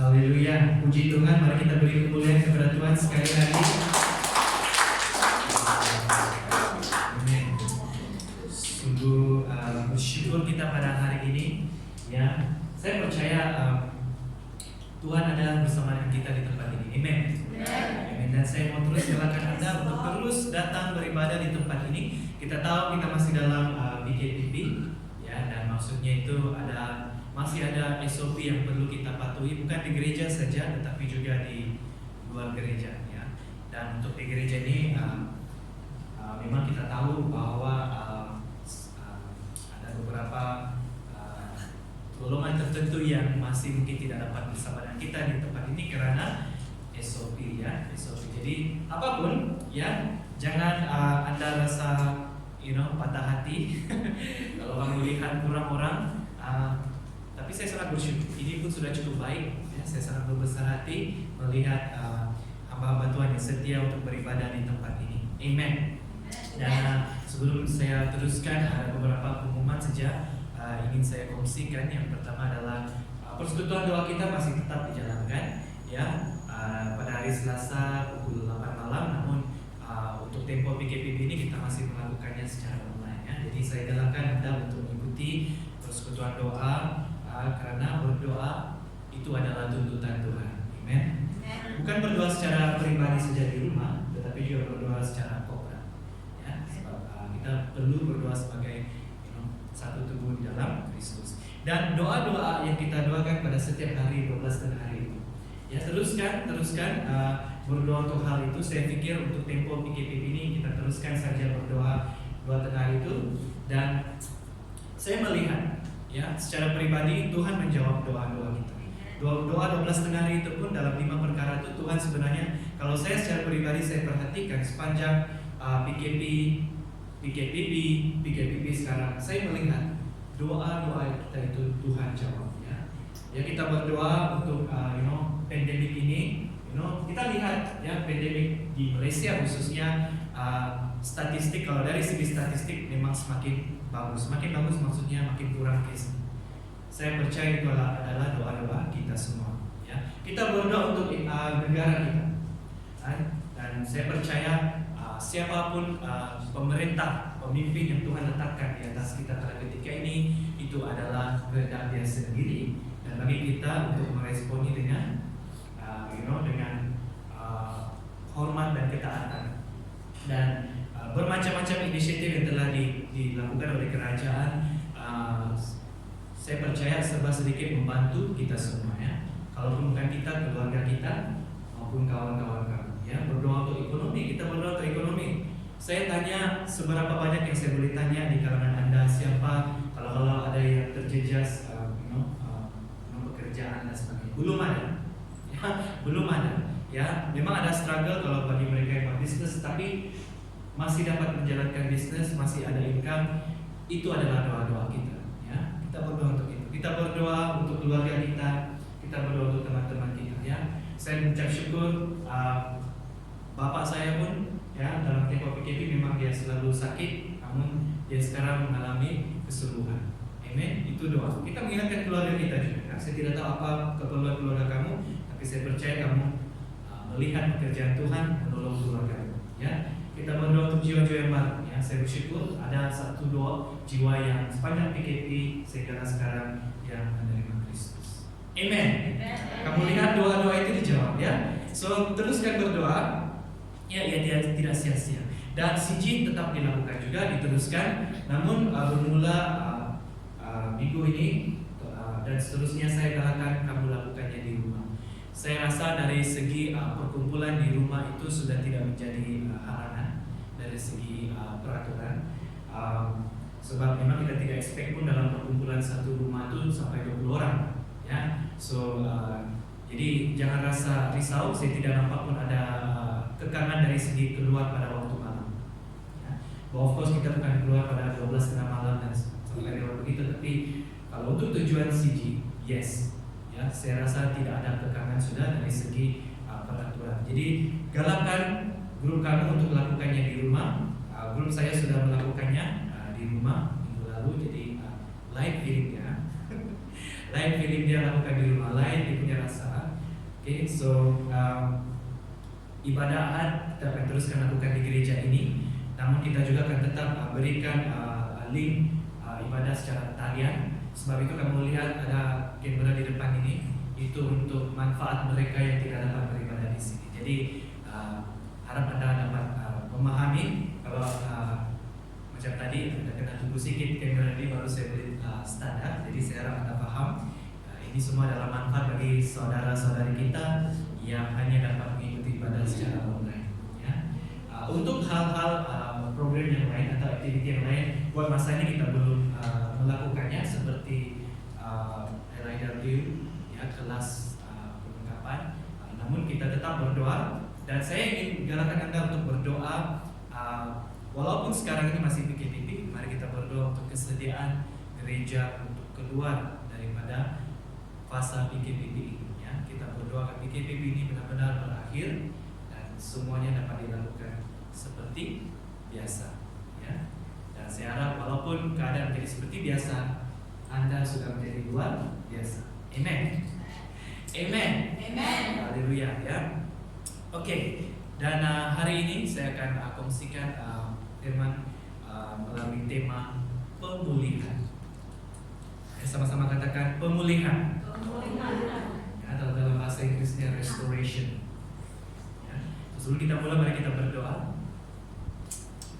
Haleluya, puji Tuhan. Mari kita beri kemuliaan kepada Tuhan sekali lagi. Amin. Sungguh bersyukur kita pada hari ini. Ya, saya percaya Tuhan ada bersama dengan kita di tempat ini. Amin. Amin. Dan saya mau terus galakan Anda untuk terus datang beribadah di tempat ini. Kita tahu kita masih dalam BKPP, ya, dan maksudnya itu masih ada SOP yang perlu kita patuhi, bukan di gereja saja, tetapi juga di luar gereja, ya. Dan untuk di gereja ini memang kita tahu bahwa ada beberapa golongan tertentu yang masih mungkin tidak dapat bersama dengan kita di tempat ini karena SOP, ya, SOP. Jadi apapun, ya, jangan Anda rasa patah hati kalau kamu lihat kurang orang. Tapi saya sangat bersyukur, ini pun sudah cukup baik, ya. Saya sangat berbesar hati melihat hamba-hamba Tuhan yang setia untuk beribadah di tempat ini. Amen. Dan sebelum saya teruskan, ada beberapa pengumuman saja ingin saya kongsikan. Yang pertama adalah persekutuan doa kita masih tetap dijalankan, ya, pada hari Selasa pukul 8 malam. Namun untuk tempo PKPB ini kita masih melakukannya secara online, ya. Jadi saya galakan Anda untuk mengikuti persekutuan doa, karena berdoa itu adalah tuntutan Tuhan. Amen. Bukan berdoa secara pribadi saja di rumah, tetapi juga berdoa secara korporat, ya. Sebab kita perlu berdoa sebagai satu tubuh di dalam Kristus. Dan doa-doa yang kita doakan pada setiap hari 12 tengah hari itu, ya, teruskan berdoa untuk hal itu. Saya pikir untuk tempo PKPB ini kita teruskan saja berdoa 2 tengah hari itu. Dan saya melihat, ya, secara pribadi Tuhan menjawab doa-doa kita. Doa 12 tengah hari itu pun dalam 5 perkara itu Tuhan sebenarnya, kalau saya secara pribadi saya perhatikan sepanjang PKPB sekarang, saya melihat doa-doa kita itu Tuhan jawab, ya. Ya, kita berdoa untuk pandemik ini, kita lihat, ya, pandemik di Malaysia khususnya, statistik, kalau dari segi statistik memang semakin bagus maksudnya makin kurang case. Saya percaya itu adalah doa-doa kita semua, ya. Kita berdoa untuk negara kita, dan saya percaya siapapun pemerintah, pemimpin yang Tuhan letakkan di atas kita pada ketika ini, itu adalah kehendak Dia sendiri, dan bagi kita untuk meresponi dengan dengan hormat dan ketaatan. Dan bermacam-macam inisiatif yang telah dilakukan oleh kerajaan, saya percaya serba sedikit membantu kita semua, ya. Kalaupun bukan kita, keluarga kita maupun kawan-kawan kami, ya. Berdoa untuk ekonomi, kita berdoa untuk ekonomi. Saya tanya seberapa banyak yang saya boleh tanya di kalangan Anda, siapa kalau ada yang terjejas pekerjaan dan sebagainya. Belum ada, ya, belum ada, ya. Memang ada struggle kalau bagi mereka yang berbisnis, tapi masih dapat menjalankan bisnis, masih ada income. Itu adalah doa-doa kita, ya. Kita berdoa untuk itu. Kita berdoa untuk keluarga kita berdoa untuk teman-teman kita, ya. Saya mengucap syukur, bapak saya pun, ya, dalam tempoh PKP memang dia selalu sakit, namun dia sekarang mengalami kesembuhan. Amin. Itu doa. Kita mengingatkan keluarga kita juga. Saya tidak tahu apa keperluan keluarga kamu, tapi saya percaya kamu melihat pekerjaan Tuhan menolong keluarga, ya. Kita berdoa untuk jiwa-jiwa yang baru, ya. Saya bersyukur ada 1-2 jiwa yang sepanjang PKP sehingga sekarang yang menerima Kristus. Amen. Kamu lihat doa-doa itu dijawab, ya. So teruskan berdoa, ya, tidak sia-sia. Dan CG tetap dilakukan juga, diteruskan. Namun bermula minggu ini dan seterusnya saya galakan kamu lakukannya di rumah. Saya rasa dari segi perkumpulan di rumah itu sudah tidak menjadi halangan dari segi peraturan, sebab memang kita tidak expect pun dalam perkumpulan satu rumah itu sampai 20 orang, ya. So jadi jangan rasa risau. Saya tidak nampak pun ada tekanan dari segi keluar pada waktu malam, ya. Of course kita bukan keluar pada 12 tengah malam dan sampai begitu, tapi kalau untuk tujuan CG, yes, ya, saya rasa tidak ada tekanan sudah dari segi peraturan. Jadi galakan grup kamu untuk melakukannya di rumah. Grup saya sudah melakukannya di rumah minggu lalu. Jadi live feeling dia lakukan di rumah, lain dia punya rasa. Okay, so ibadah Ahad kita akan teruskan lakukan di gereja ini. Namun kita juga akan tetap berikan link ibadah secara talian. Sebab itu kamu lihat ada kamera di depan ini, itu untuk manfaat mereka yang tidak dapat beribadah di sini. Jadi harap Anda dapat memahami. Kalau macam tadi Anda kena tunggu sedikit kamera ini baru saya beri standar. Jadi saya harap Anda paham. Ini semua adalah manfaat bagi saudara-saudari kita yang hanya dapat mengikuti ibadah secara online. Ya. Untuk hal-hal program yang lain atau aktiviti yang lain, buat masa ini kita belum melakukannya seperti LIW, ya, kelas perlengkapan. Namun kita tetap berdoa dan saya ingin galakkan Anda untuk berdoa. Walaupun sekarang ini masih PKPP, mari kita berdoa untuk kesediaan gereja untuk keluar daripada fase PKPP ini. Ya. Kita berdoa agar PKPP ini benar-benar berakhir dan semuanya dapat dilakukan seperti biasa. Ya. Dan saya harap walaupun keadaan menjadi seperti biasa, Anda sudah menjadi luar biasa. Amen. Amen. Amen. Haleluya ya. Oke. Dan hari ini saya akan kongsikan firman melalui tema pemulihan. Sama-sama katakan pemulihan. Ya, dalam bahasa Inggrisnya restoration. Ya. Sebelum kita mulai, mari kita berdoa.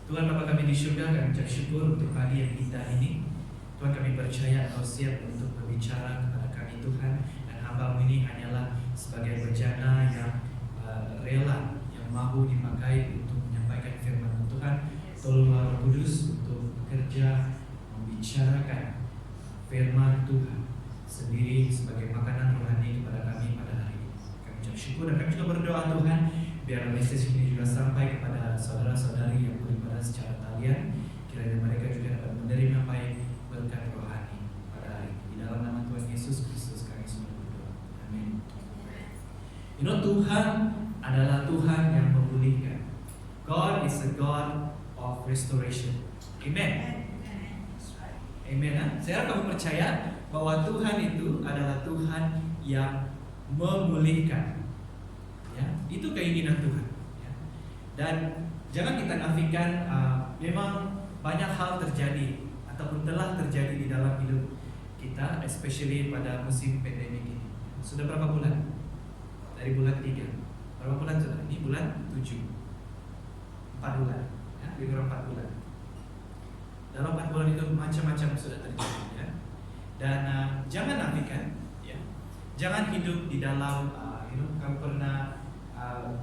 Tuhan Bapa kami di surga, kami ucap syukur untuk pagi yang indah ini. Tuhan, kami percaya Engkau siap untuk berbicara kepada kami Tuhan, dan hamba-Mu ini hanyalah sebagai bejana yang rela, yang mahu dipakai untuk menyampaikan firman Tuhan. Tolonglah Roh Kudus untuk bekerja membicarakan firman Tuhan sendiri sebagai makanan rohani kepada kami pada hari ini. Kami ucap syukur dan kami juga berdoa Tuhan, biar message ini juga sampai kepada saudara-saudari yang beribadah secara talian. Kiranya mereka juga dapat menerima baik berkat rohani pada hari ini. Di dalam nama Tuhan Yesus Kristus kami semua berdoa. Amin. Tuhan adalah Tuhan yang memulihkan. God is a God of restoration. Amen. Amen. Saya harap kamu percaya bahwa Tuhan itu adalah Tuhan yang memulihkan. Ya, itu keinginan Tuhan. Ya. Dan jangan kita nafikan, memang banyak hal terjadi ataupun telah terjadi di dalam hidup kita, especially pada musim pandemi ini. Sudah berapa bulan? Dari bulan 3. Berapa bulan sudah? Ini bulan 7. 4 bulan. Ya, lebih kurang 4 bulan. Dalam 4 bulan itu macam-macam sudah terjadi. Ya. Dan jangan nafikan. Ya. Jangan hidup di dalam, kamu pernah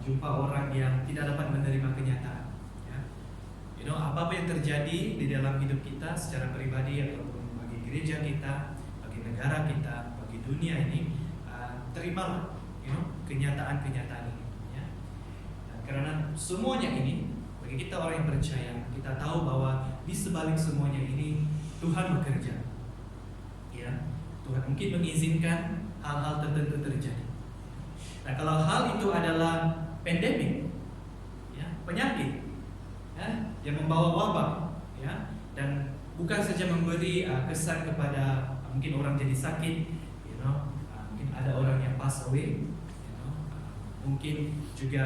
jumpa orang yang tidak dapat menerima kenyataan. Ya. Apa yang terjadi di dalam hidup kita secara pribadi ataupun bagi gereja kita, bagi negara kita, bagi dunia ini, terimalah kenyataan-kenyataan ini. Ya. Dan karena semuanya ini, bagi kita orang yang percaya, kita tahu bahwa di sebalik semuanya ini Tuhan bekerja. Ya. Tuhan mungkin mengizinkan hal-hal tertentu terjadi. Nah, kalau hal itu adalah pandemik, ya, penyakit, ya, yang membawa wabah, ya, dan bukan saja memberi kesan kepada mungkin orang jadi sakit, mungkin ada orang yang pass away, mungkin juga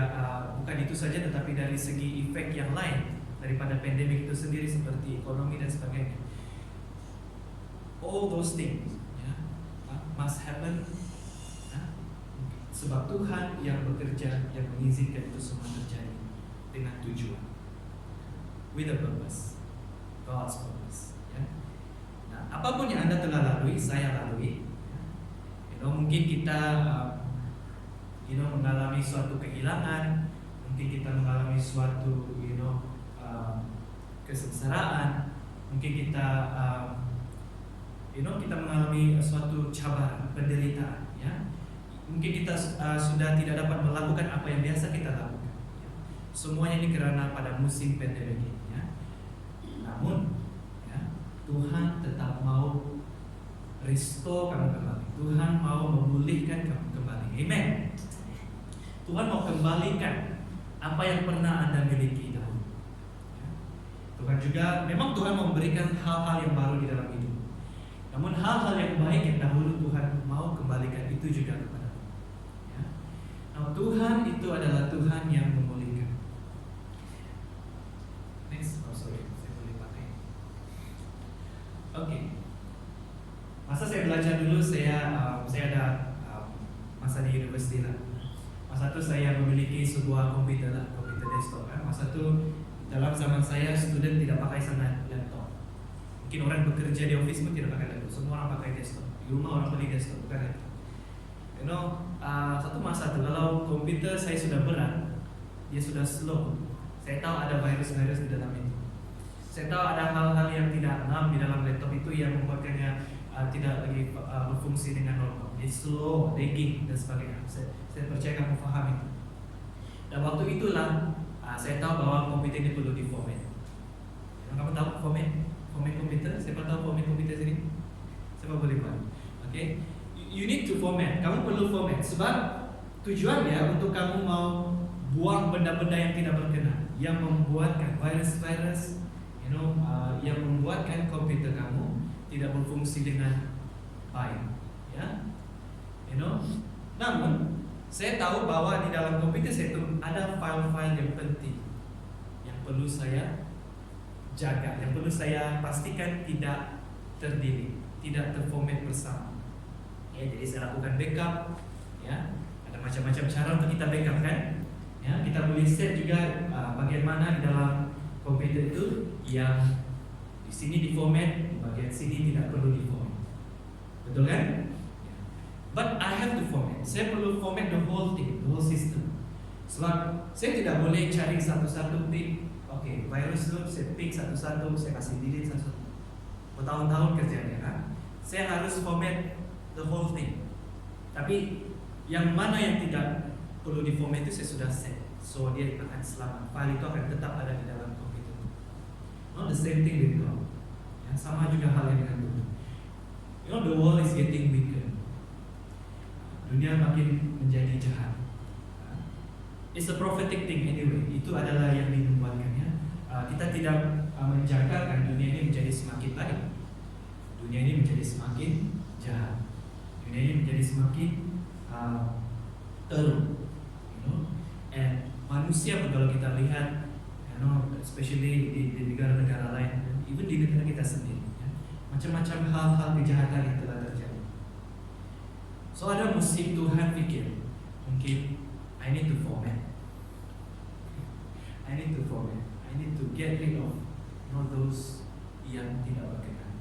bukan itu saja, tetapi dari segi efek yang lain daripada pandemik itu sendiri seperti ekonomi dan sebagainya. All those things, ya, must happen. Sebab Tuhan yang bekerja, yang mengizinkan itu semua terjadi dengan tujuan, with a purpose, God's purpose. Ya. Nah, apapun yang Anda telah lalui, saya lalui. Mungkin kita, mengalami suatu kehilangan, mungkin kita mengalami suatu, kesengsaraan, mungkin kita, kita mengalami suatu cabaran, penderitaan. Ya. Mungkin kita sudah tidak dapat melakukan apa yang biasa kita lakukan. Ya. Semuanya ini karena pada musim pandemi ini. Ya. Namun, ya, Tuhan tetap mau restore kamu kembali. Tuhan mau memulihkan kamu kembali. Amen. Tuhan mau kembalikan apa yang pernah Anda miliki dahulu. Ya. Tuhan juga, memang Tuhan mau memberikan hal-hal yang baru di dalam hidup. Namun hal-hal yang baik yang dahulu Tuhan mau kembalikan itu juga kepada. Nah, Tuhan itu adalah Tuhan yang memulihkan. Next, sorry, saya boleh pakai. Oke. Masa saya belajar dulu, saya ada masa di universiti lah. Masa itu saya memiliki sebuah komputer desktop. Masa itu dalam zaman saya student tidak pakai sangat laptop. Mungkin orang bekerja di office pun tidak pakai laptop. Semua orang pakai desktop. Di rumah orang beli desktop, bukan laptop. Satu masa itu kalau komputer saya sudah berat, dia sudah slow. Saya tahu ada virus-virus di dalam itu. Saya tahu ada hal-hal yang tidak enam di dalam laptop itu yang membuatnya tidak lagi berfungsi dengan normal. Dia slow, lagging dan sebagainya. Saya percaya kamu paham itu. Dan waktu itulah saya tahu bahwa komputer ini perlu di-format. Kamu tahu format komputer? Siapa tahu format komputer sini? Siapa boleh buat? Okay. You need to format. Kamu perlu format sebab tujuannya untuk kamu mau buang benda-benda yang tidak berkenan, yang membuatkan virus-virus, yang membuatkan komputer kamu tidak berfungsi dengan baik, ya. Namun saya tahu bahwa di dalam komputer saya itu ada file-file yang penting yang perlu saya jaga, yang perlu saya pastikan tidak terdelete, tidak terformat bersama. Ya, jadi saya lakukan backup, ya. Ada macam-macam cara untuk kita backup kan? Ya, kita boleh set juga bagian mana di dalam komputer itu yang di sini di-format, di bagian sini tidak perlu di-format. Betul kan? But I have to format. Saya perlu format the whole thing, the whole system. Sebab saya tidak boleh cari satu-satu pick. Oke, virus itu saya pick satu-satu, saya kasih delete satu-satu. Bertahun-tahun kerjanya kan? Saya harus format the whole thing. Tapi yang mana yang tidak perlu di-format itu saya sudah set. So dia akan selamat. File itu akan tetap ada di dalam komputer. The same thing with God. Ya, sama juga halnya dengan Tuhan. The world is getting weaker. Dunia makin menjadi jahat. It's a prophetic thing anyway. Itu adalah yang dibuatkannya. Kita tidak menjangkakan dunia ini menjadi semakin baik. Dunia ini menjadi semakin jahat. Dunia ini menjadi semakin teruk. And manusia pun kalau kita lihat, especially di negara-negara lain, even di negara kita sendiri, macam-macam hal-hal kejahatan yang telah terjadi. So ada musim Tuhan pikir, mungkin I need to format, I need to get rid of those yang tidak berkenan.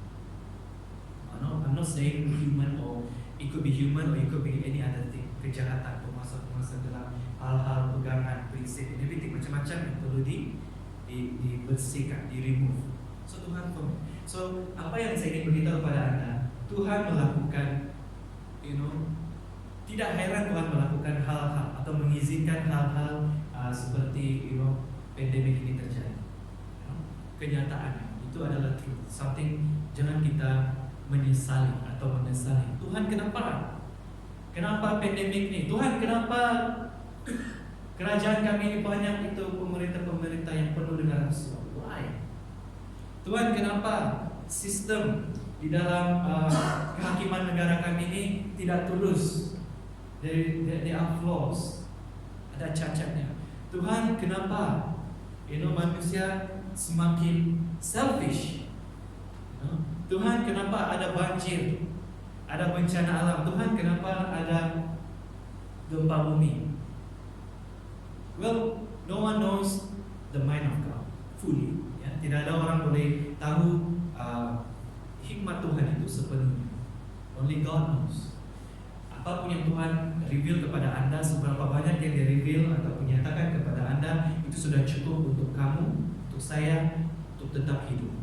I'm not saying human, or it could be human, or it could be any other thing. Kejahatan, penguasa dalam hal-hal pegangan, prinsip, everything, macam-macam yang perlu dibersihkan, di-remove. So Tuhan format. So apa yang saya ingin beritahu kepada anda, Tuhan melakukan, tidak heran Tuhan melakukan hal-hal atau mengizinkan hal-hal seperti pandemik ini terjadi. Kenyataannya itu adalah truth. Something jangan kita menyesali atau menyesali. Tuhan kenapa pandemik ini? Tuhan kenapa kerajaan kami ini banyak itu pemerintah-pemerintah yang penuh dengan rasuah? Why? Tuhan kenapa sistem di dalam kehakiman negara kami ini tidak tulus? There are flaws, ada cacatnya. Tuhan kenapa manusia semakin selfish? Tuhan kenapa ada banjir, ada bencana alam? Tuhan kenapa ada gempa bumi? Well, no one knows the mind of God fully. Ya, tidak ada orang boleh tahu hikmat Tuhan itu sepenuhnya. Only God knows. Apapun yang Tuhan reveal kepada anda, seberapa banyak yang dia reveal atau menyatakan kepada anda, itu sudah cukup untuk kamu, untuk saya, untuk tetap hidup.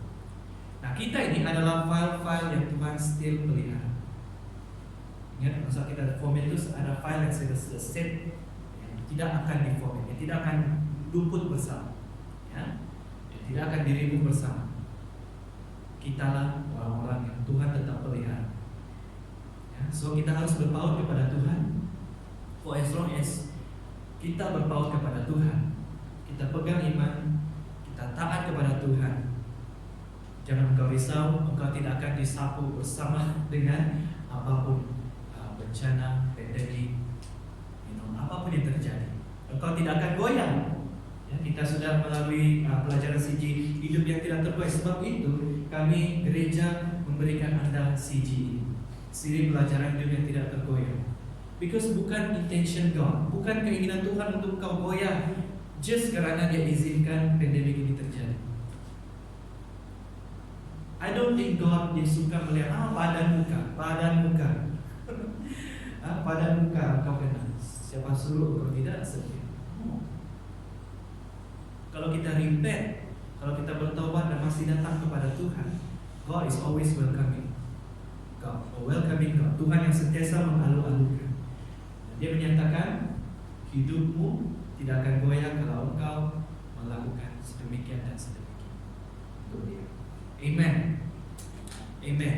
Nah, kita ini adalah file-file yang Tuhan still pelihara. Ingat, saat kita format itu ada file yang sudah set, yang tidak akan di-format, yang tidak akan luput bersama, ya, yang tidak akan dirimu bersama. Kitalah orang-orang yang Tuhan tetap pelihara. Ya, so kita harus berpaut kepada Tuhan. For as long as kita berpaut kepada Tuhan, kita pegang iman, kita taat kepada Tuhan, jangan engkau risau, engkau tidak akan disapu bersama dengan apapun bencana, pandemi, apapun yang belajar melalui pelajaran CG hidup yang tidak terbuai. Sebab itu kami gereja memberikan Anda CG ini, siri pelajaran hidup yang tidak tergoyah. Because bukan intention God, bukan keinginan Tuhan untuk kau goyah just kerana Dia izinkan pandemik ini terjadi. I don't think God Dia suka melihat padan muka padan muka kau kena. Siapa suruh kalau tidak sedih. Kalau kita repent, kalau kita bertobat dan masih datang kepada Tuhan, God is always welcoming. God, welcoming God. Tuhan yang sentiasa mengalu-alukan. Dia menyatakan hidupmu tidak akan goyah kalau engkau melakukan sedemikian dan sedemikian untuk Dia. Amen. Amen.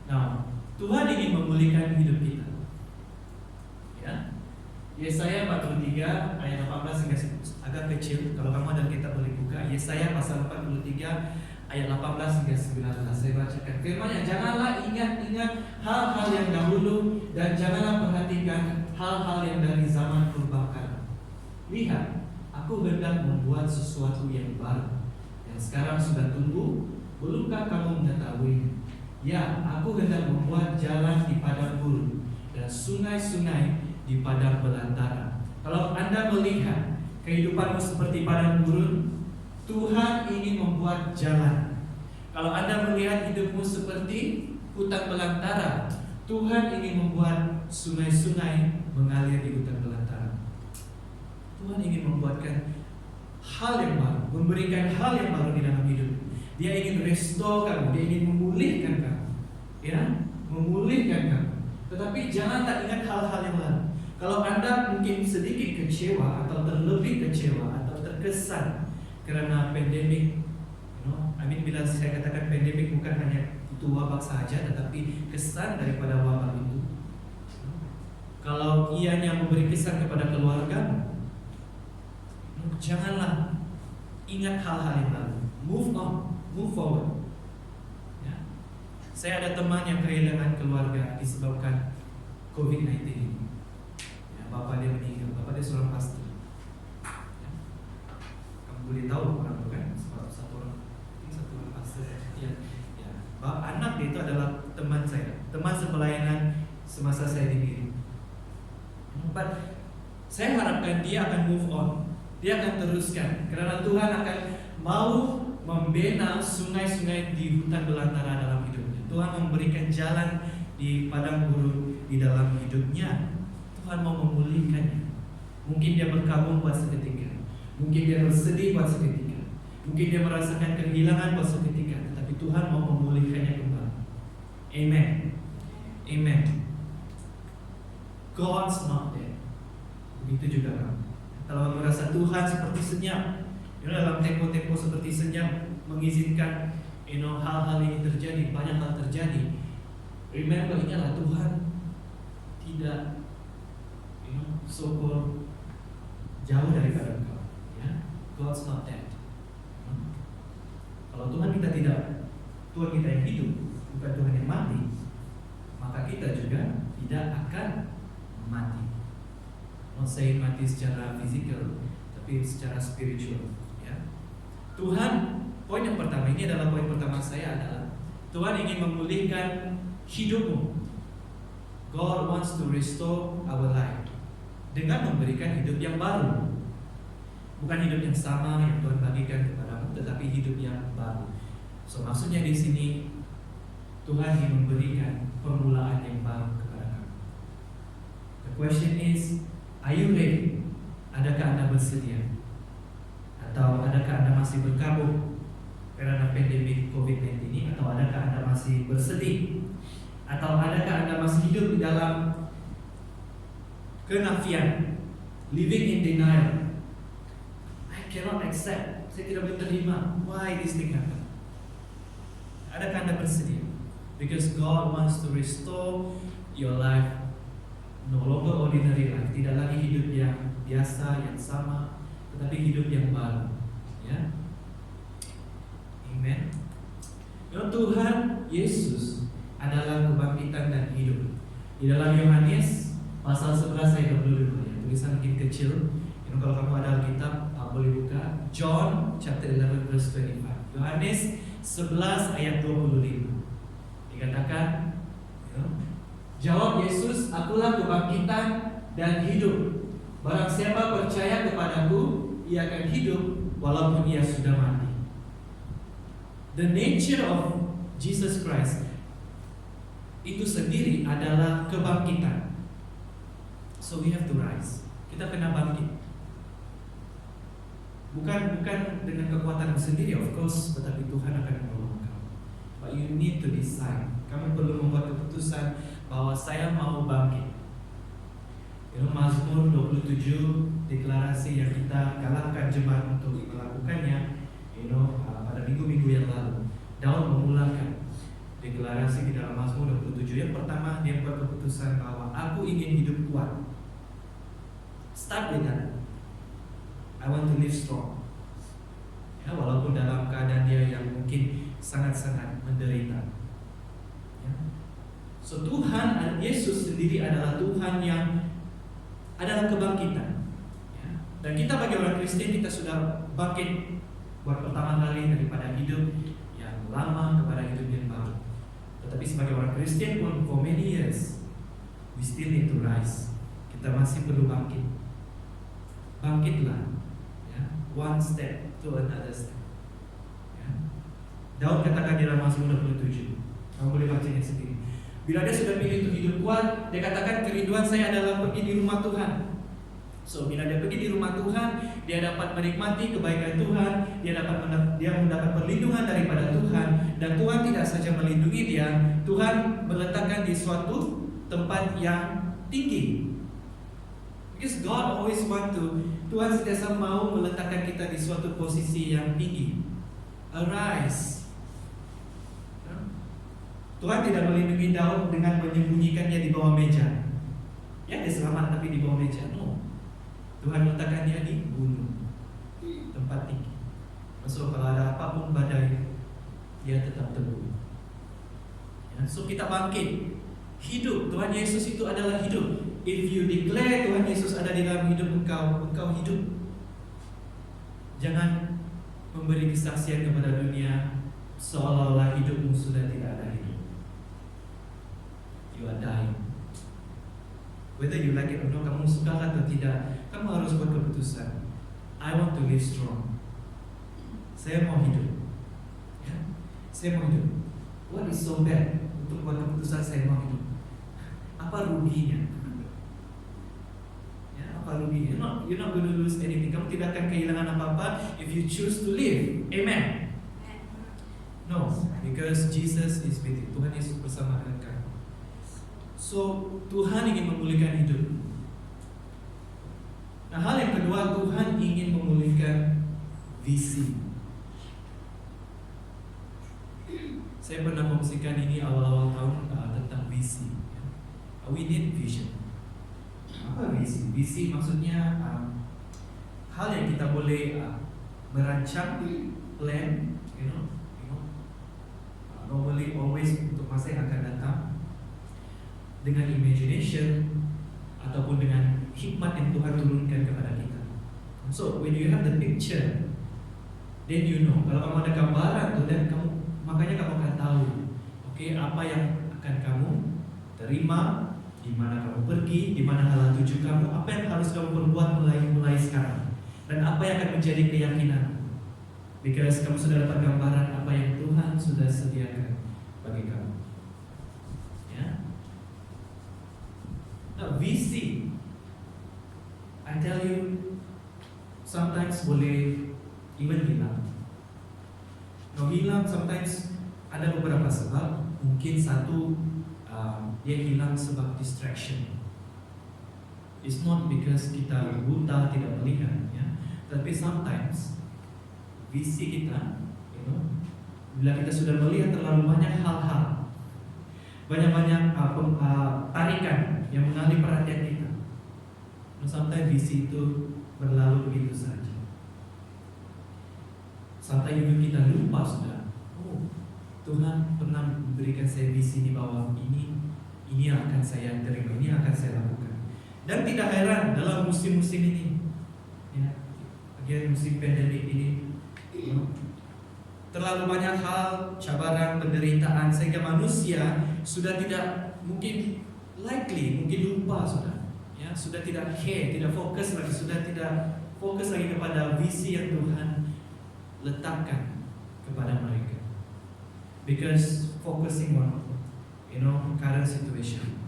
Nah, Tuhan ingin memulihkan hidup kita. Ya. Yesaya 43 ayat 18 hingga 19, agak kecil. Kalau kamu ada kitab boleh buka. Yesaya pasal 43 ayat 18 hingga 19. Saya bacakan firman-Nya. Janganlah ingat-ingat hal-hal yang dahulu dan janganlah perhatikan hal-hal yang dari zaman purbakala. Lihat, aku hendak membuat sesuatu yang baru yang sekarang sudah tumbuh. Belumkah kamu mengetahui? Ya, aku hendak membuat jalan di padang gurun dan sungai-sungai di padang belantara. Kalau Anda melihat kehidupanmu seperti padang gurun, Tuhan ingin membuat jalan. Kalau Anda melihat hidupmu seperti hutan belantara, Tuhan ingin membuat sungai-sungai mengalir di hutan belantara. Tuhan ingin membuatkan hal yang baru, memberikan hal yang baru di dalam hidup. Dia ingin restore kamu, dia ingin memulihkan kamu, ya, memulihkan kamu. Tetapi janganlah ingat hal-hal yang lalu. Kalau Anda mungkin sedikit kecewa atau terlebih kecewa atau terkesan kerana pandemik, bila saya katakan pandemik bukan hanya itu wabak sahaja, tetapi kesan daripada wabak itu. Kalau ianya memberi kesan kepada keluarga, janganlah ingat hal-hal yang lalu. Move on, move forward. Ya. Saya ada teman yang kehilangan keluarga disebabkan COVID-19 ini. Ya, bapak dia meninggal, bapak dia seorang pastor. Ya. Kamu boleh tahu orang itu kan? Sebab satu orang pastor. Ya. Ya. Anak dia itu adalah teman saya, teman sepelayanan semasa saya di Biru. But saya harapkan dia akan move on. Dia akan teruskan kerana Tuhan akan mau membina sungai-sungai di hutan belantara dalam hidupnya. Tuhan memberikan jalan di padang gurun di dalam hidupnya. Tuhan mau memulihkannya. Mungkin dia berkabung buat seketika, mungkin dia bersedih buat seketika, mungkin dia merasakan kehilangan buat seketika, tetapi Tuhan mau memulihkannya kembali. Amen. Amen. God's not dead. Begitu juga kamu. Kalau merasa Tuhan seperti senyap, dalam tempo-tempo seperti senyap mengizinkan hal-hal ini terjadi, banyak hal terjadi. Remember, ingatlah Tuhan tidak so-called jauh daripada engkau. Ya, God's not dead. Kalau Tuhan kita tidak, Tuhan kita yang hidup, bukan Tuhan yang mati, maka kita juga tidak akan mati. Not saying mati secara fisikal, tapi secara spiritual. Ya. Tuhan, poin yang pertama ini adalah poin pertama saya adalah Tuhan ingin memulihkan hidupmu. God wants to restore our life dengan memberikan hidup yang baru, bukan hidup yang sama yang Tuhan bagikan kepadamu, tetapi hidup yang baru. So maksudnya di sini Tuhan ingin memberikan permulaan yang baru kepada kamu. The question is, are you ready? Adakah Anda bersedia? Atau adakah Anda masih berkabung karena pandemik COVID-19 ini? Atau adakah Anda masih bersedih? Atau adakah Anda masih hidup di dalam kenafian, living in denial? I cannot accept. Saya tidak boleh terima. Why this thing happen? Adakah Anda bersedia? Because God wants to restore your life. No longer ordinary life, tidak lagi hidup yang biasa, yang sama, tetapi hidup yang baru. Ya, amen. Tuhan Yesus adalah kebangkitan dan hidup. Di dalam Yohanes pasal 11 ayat 22, ya, tulisan mungkin kecil. Kalau kamu ada Alkitab, boleh buka John chapter 11 verse 25. Yohanes 11 ayat 25. Dikatakan, jawab Yesus, akulah kebangkitan dan hidup. Barang siapa percaya kepadaku, ia akan hidup walaupun ia sudah mati. The nature of Jesus Christ itu sendiri adalah kebangkitan. So we have to rise. Kita kena bangkit. Bukan dengan kekuatan sendiri, of course, tetapi Tuhan akan menolong kamu. But you need to decide. Kamu perlu membuat keputusan bahwa saya mau bangkit. Mazmur 27 deklarasi yang kita galakkan jemaat untuk melakukannya. Pada minggu-minggu yang lalu, Daud memulakan deklarasi di dalam Mazmur 27. Yang pertama, dia buat keputusan bahwa aku ingin hidup kuat. Start with that. I want to live strong. Walaupun dalam keadaan dia yang mungkin sangat-sangat menderita. So Tuhan, Yesus sendiri adalah Tuhan yang adalah kebangkitan. Dan kita bagi orang Kristen, kita sudah bangkit buat pertama kali daripada hidup yang lama kepada hidup yang baru. Tetapi sebagai orang Kristen pun, for many years, we still need to rise. Kita masih perlu bangkit. Bangkitlah, one step to another step. Daud katakan di dalam Mazmur 27. Kamu boleh bacanya sendiri. Bila dia sudah pilih untuk hidup kuat, dia katakan kerinduan saya adalah pergi di rumah Tuhan. So bila dia pergi di rumah Tuhan, dia dapat menikmati kebaikan Tuhan, dia mendapat perlindungan daripada Tuhan, dan Tuhan tidak saja melindungi dia, Tuhan meletakkan di suatu tempat yang tinggi. Because God always want to, Tuhan sentiasa mau meletakkan kita di suatu posisi yang tinggi. Arise. Tuhan tidak melindungi Daud dengan menyembunyikannya di bawah meja. Dia selamat tapi di bawah meja. No. Tuhan letakkan dia di gunung, tempat tinggi. So kalau ada apapun badai, dia tetap teguh. So kita bangkit. Hidup, Tuhan Yesus itu adalah hidup. If you declare Tuhan Yesus ada di dalam hidup engkau hidup. Jangan memberi kesaksian kepada dunia seolah-olah hidupmu sudah tidak ada hidup. You are dying. Whether you like it or not, kamu suka atau tidak, kamu harus buat keputusan. I want to live strong. Saya mau hidup. Saya mau hidup. What is so bad untuk buat keputusan saya mau hidup? Apa ruginya? Apa ruginya? You're not going to lose anything. Kamu tidak akan kehilangan apa-apa if you choose to live. Amen. No, because Jesus is with you. Tuhan Yesus bersama dengan kamu. So Tuhan ingin memulihkan hidup. Nah, hal yang kedua, Tuhan ingin memulihkan visi. Saya pernah membisikkan ini awal-awal tahun tentang visi. We need vision. Apa visi? Visi maksudnya hal yang kita boleh merancang, plan, normally always untuk masa yang akan datang dengan imagination ataupun dengan hikmat yang Tuhan turunkan kepada kita. So when you have the picture, then you know. Kalau kamu ada gambaran tuh, dan makanya kamu akan tahu, apa yang akan kamu terima, di mana kamu pergi, di mana hal tuju kamu, apa yang harus kamu perbuat mulai sekarang, dan apa yang akan menjadi keyakinan. Because kamu sudah dapat gambaran apa yang Tuhan sudah sediakan bagi kamu. Nah, visi, I tell you, sometimes boleh even hilang. Hilang sometimes ada beberapa sebab. Mungkin satu, dia hilang sebab distraction. It's not because kita buta tidak melihat, tapi sometimes visi kita, bila kita sudah melihat terlalu banyak hal-hal, banyak-banyak tarikan yang mengalih perhatian kita, sometimes visi itu berlalu begitu saja. Sampai juga kita lupa sudah, Tuhan pernah memberikan saya visi di bawah ini yang akan saya terima, ini yang akan saya lakukan. Dan tidak heran dalam musim-musim ini, Again, musim pandemik ini, terlalu banyak hal, cabaran, penderitaan sehingga manusia sudah tidak mungkin lupa sudah tidak care, tidak fokus lagi, sudah tidak fokus lagi kepada visi yang Tuhan letakkan kepada mereka. Because focusing on current situation.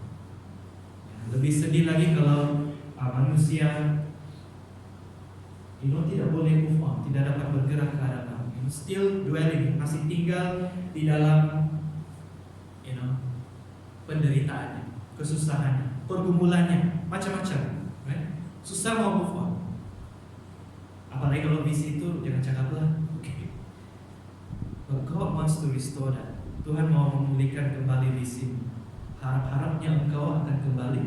Lebih sedih lagi kalau manusia tidak boleh move on, tidak dapat bergerak ke hadapan. Still dwelling, masih tinggal di dalam penderitaannya, kesusahannya, pergumulannya, macam-macam, right? Susah mau move on. Apalagi kalau visi itu jangan cakaplah, okay. But God wants to restore that. Tuhan mau memulihkan kembali visi. Harap-harapnya engkau akan kembali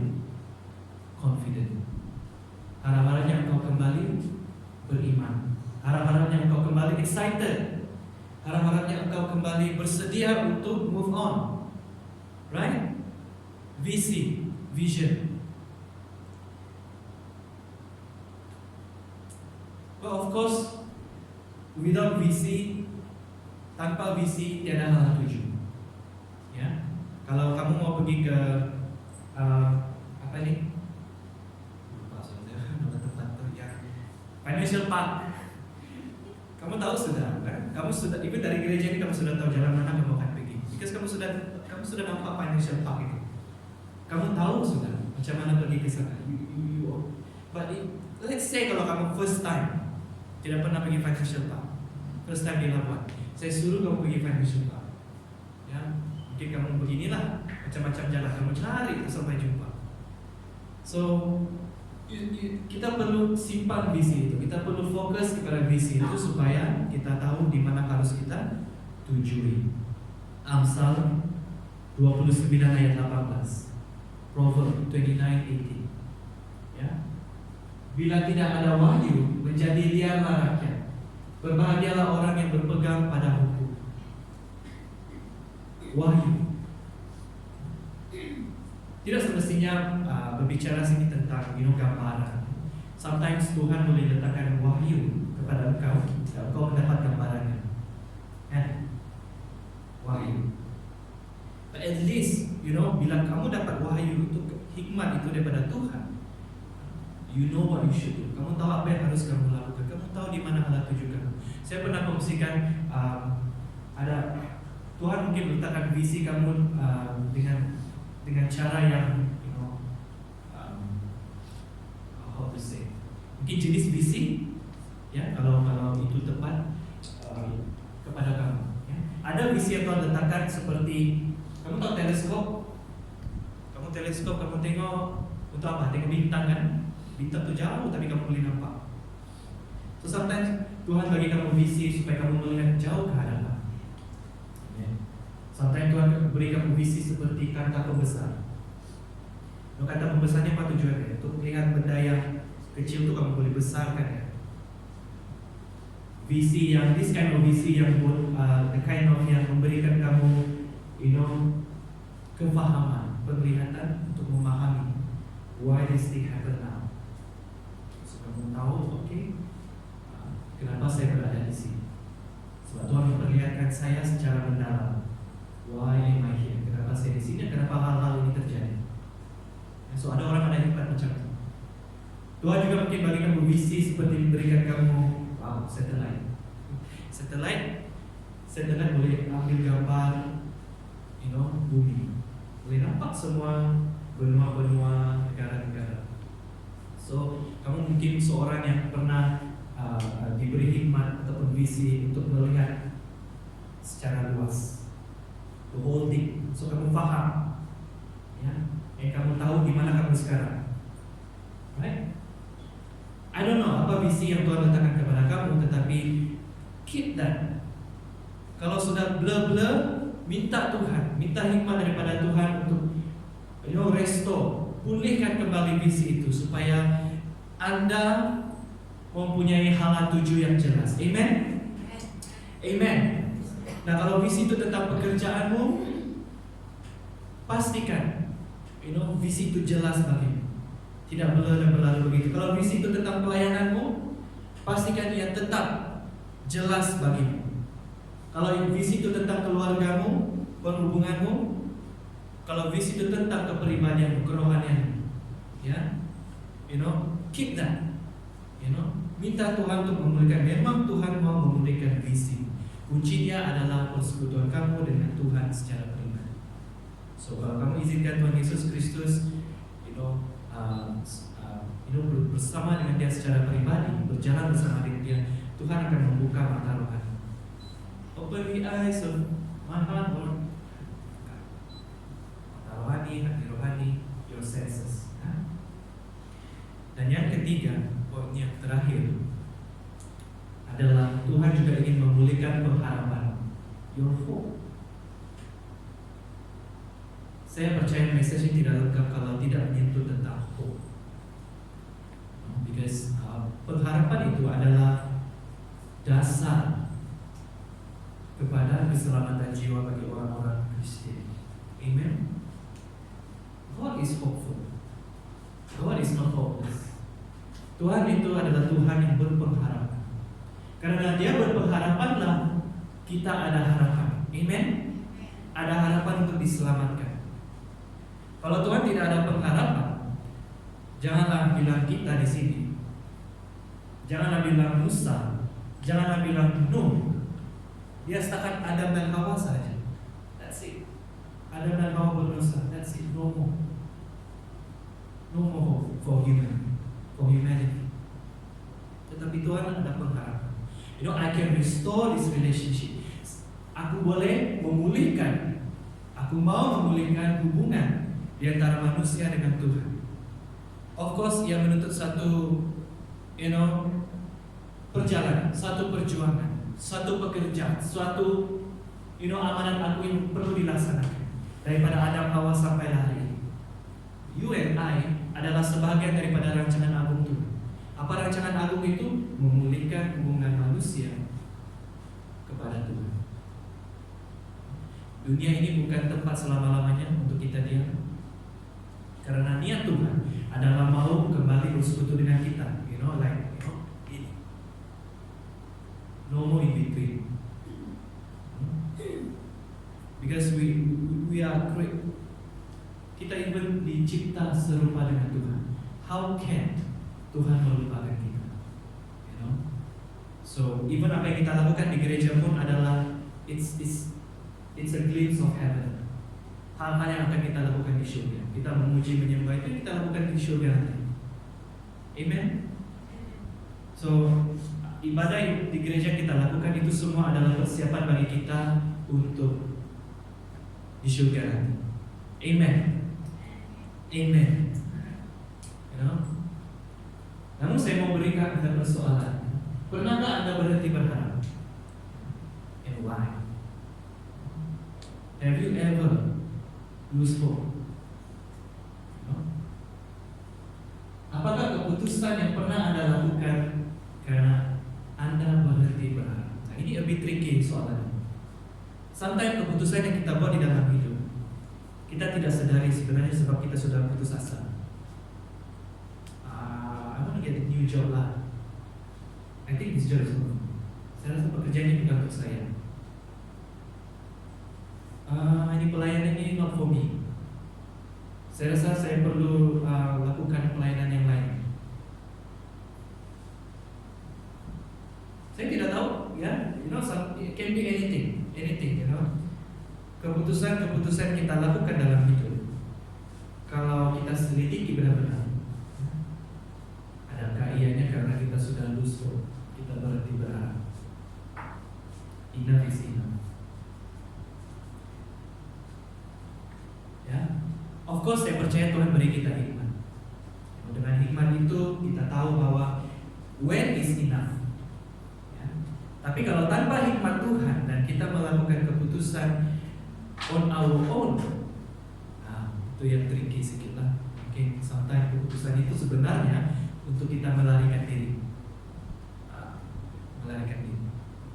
confident. Harap-harapnya engkau kembali beriman. Harap-harapnya engkau kembali excited. Harap-harapnya engkau kembali bersedia untuk move on. Right? Visi, vision. But of course, without visi, tanpa visi tiada hal tuju. Ya. Kalau kamu mau pergi ke apa ini? Lupa saja nama tempat yang Financial Park. Kamu tahu sudah, kan? Kamu sudah, even dari gereja ini kamu sudah tahu jalan mana kamu akan pergi. Because kamu sudah nampak Financial Park itu. Kamu tahu sudah macam mana pergi ke sana. But let's say kalau kamu first time tidak pernah pergi Financial Park, first time di Labuan, saya suruh kamu pergi Financial Park. Ya, mungkin kamu beginilah macam-macam jalan kamu cari sampai jumpa. So kita perlu simpan visi itu, kita perlu fokus kepada visi itu supaya kita tahu di mana harus kita tujui. Amsal 29 ayat 18, Proverbs 29:18. Ya. Bila tidak ada wahyu, menjadi liarlah rakyat. Berbahagialah orang yang berpegang pada hukum. Wahyu. Tidak semestinya berbicara sini tentang gambaran. Sometimes Tuhan boleh letakkan wahyu kepada engkau, dan engkau mendapat gambarannya. Wahyu. But at least, bila kamu dapat wahyu untuk hikmat itu daripada Tuhan, you know what you should do. Kamu tahu apa yang harus kamu lakukan. Kamu tahu di mana Allah tuju kamu. Saya pernah kongsikan ada Tuhan mungkin letakkan visi kamu dengan cara yang how to say, mungkin jenis visi ya, kalau itu tepat kepada kamu ya. Ada visi yang Tuhan letakkan seperti kamu tahu teleskop, kamu tengok untuk apa? Tengok bintang kan? Bintang tu jauh tapi kamu boleh nampak. So sometimes Tuhan bagi kamu visi supaya kamu melihat jauh ke hadapan. Sometimes Tuhan beri kamu visi seperti kata pembesar. Kata pembesarnya apa tujuannya? Untuk melihat benda yang kecil itu kamu boleh besarkan ya. Visi yang this kind of visi yang the kind of yang memberikan kamu kefahaman, penglihatan untuk memahami why this thing happen now. So kamu tahu, kenapa saya berada di sini? Sebab Tuhan memperlihatkan saya secara mendalam. Why am I here? Kenapa saya di sini? Kenapa hal-hal ini terjadi? So ada orang ada hikmat macam itu. Tuhan juga mungkin bagi kamu visi seperti memberikan kamu Satelit boleh ambil gambar, bumi. Boleh nampak semua benua-benua, negara-negara. So kamu mungkin seorang yang pernah diberi hikmat ataupun visi untuk melihat secara luas, the whole thing. So kamu faham, ya. Kamu tahu di mana kamu sekarang, right? I don't know apa visi yang Tuhan letakkan kepada kamu, tetapi keep that. Kalau sudah blur, minta Tuhan, minta hikmat daripada Tuhan untuk restore, pulihkan kembali visi itu supaya Anda mempunyai hal tuju yang jelas. Amen. Amen. Nah, kalau visi itu tentang pekerjaanmu, pastikan visi itu jelas bagimu. Tidak blur dan berlalu begitu. Kalau visi itu tentang pelayananmu, pastikan ia tetap jelas bagimu. Kalau visi itu tentang keluargamu, perhubunganmu, kalau visi itu tentang kepribadianmu, kerohanianmu, ya, keep that, minta Tuhan untuk memulihkan. Memang Tuhan mau memulihkan visi. Kuncinya adalah persekutuan kamu dengan Tuhan secara pribadi. So kalau kamu izinkan Tuhan Yesus Kristus, bersama dengan Dia secara pribadi, berjalan bersama dengan Dia, Tuhan akan membuka mata rohani. Open the eyes of my heart, Lord. Mata rohani, hati rohani, your senses. Dan yang ketiga, poin yang terakhir adalah Tuhan juga ingin memulihkan pengharapan, your hope. Saya percaya message ini tidak lengkap kalau tidak menyentuh tentang hope. Because pengharapan itu adalah dasar kepada keselamatan jiwa bagi orang-orang Kristen. Amen. God is hopeful. God is not hopeless. Tuhan itu adalah Tuhan yang berpengharapan. Karena Dia berpengharapanlah kita ada harapan. Amen. Ada harapan untuk diselamatkan. Kalau Tuhan tidak ada pengharapan, janganlah bilang kita di sini. Janganlah bilang Musa, janganlah bilang Nuh. Dia setakat Adam dan Hawa saja. That's it. Adam dan Hawa berdosa. That's it. No more. No more hope for humanity. Tetapi Tuhan ada pengharapan. I can restore this relationship. Aku boleh memulihkan. Aku mau memulihkan hubungan di antara manusia dengan Tuhan. Of course, ia menuntut satu, perjalanan, satu perjuangan, satu pekerjaan, suatu, amanat aku yang perlu dilaksanakan daripada Adam Hawa sampai hari ini. You and I adalah sebahagian daripada rancangan agung Tuhan. Apa rancangan agung itu? Memulihkan hubungan manusia kepada Tuhan. Dunia ini bukan tempat selama-lamanya untuk kita diam. Karena niat Tuhan adalah mau kembali bersekutu dengan kita. Ini. No more in between. Because we are great. Kita even dicipta serupa dengan Tuhan. How can Tuhan melupakan kita? So even apa yang kita lakukan di gereja pun adalah it's a glimpse of heaven. Hal-hal yang akan kita lakukan di surga. Kita memuji menyembah itu kita lakukan di surga nanti. Amen. So ibadah di gereja kita lakukan itu semua adalah persiapan bagi kita untuk di surga nanti. Amen. Amen. Namun saya mau berikan Anda persoalan. Pernahkah Anda berhenti berharap? And why? Have you ever lose hope? Apakah keputusan yang pernah Anda lakukan karena Anda berhenti berharap? Nah, ini a bit tricky soalnya. Sometimes keputusan yang kita buat di dalam hidup, kita tidak sadari sebenarnya sebab kita sudah putus asa. I want to get a new job lah. I think this job is for me. Saya rasa pekerjaan ini bukan untuk saya. Ini pelayanan ini not for me. Saya rasa saya perlu lakukan pelayanan yang lain. Saya tidak tahu, ya, it can be anything, Keputusan kita lakukan dalam hidup. Kalau kita selidiki benar-benar, adakah ianya karena kita sudah lose hope, kita berhenti berharap? Enough is enough. Ya, of course saya percaya Tuhan beri kita hikmat. Dengan hikmat itu kita tahu bahwa when is enough. Ya. Tapi kalau tanpa hikmat Tuhan dan kita melakukan keputusan on our own, nah, itu yang tricky sedikit lah. Mungkin sometimes keputusan itu sebenarnya untuk kita melarikan diri,